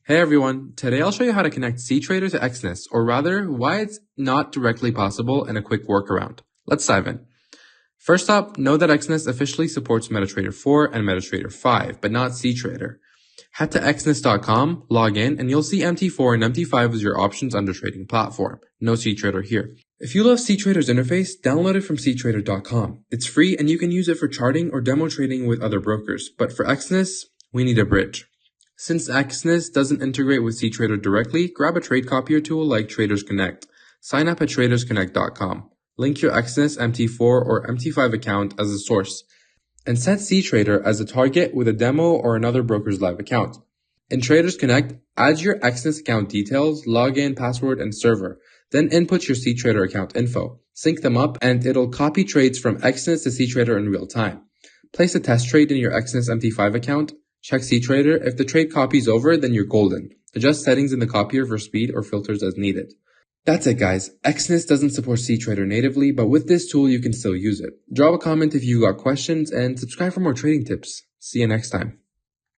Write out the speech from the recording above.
Hey everyone, today I'll show you how to connect Ctrader to Exness, or rather, why it's not directly possible and a quick workaround. Let's dive in. First up, know that Exness officially supports MetaTrader 4 and MetaTrader 5, but not Ctrader. Head to exness.com, log in, and you'll see MT4 and MT5 as your options under trading platform. No Ctrader here. If you love Ctrader's interface, download it from Ctrader.com. It's free and you can use it for charting or demo trading with other brokers, but for Exness, we need a bridge. Since Exness doesn't integrate with Ctrader directly, grab a trade copier tool like Traders Connect. Sign up at tradersconnect.com. Link your Exness MT4 or MT5 account as a source, and set Ctrader as a target with a demo or another broker's live account. In Traders Connect, add your Exness account details, login, password, and server. Then input your Ctrader account info. Sync them up, and it'll copy trades from Exness to Ctrader in real time. Place a test trade in your Exness MT5 account. Check Ctrader. If the trade copies over, then you're golden. Adjust settings in the copier for speed or filters as needed. That's it, guys. Exness doesn't support Ctrader natively, but with this tool, you can still use it. Drop a comment if you got questions and subscribe for more trading tips. See you next time.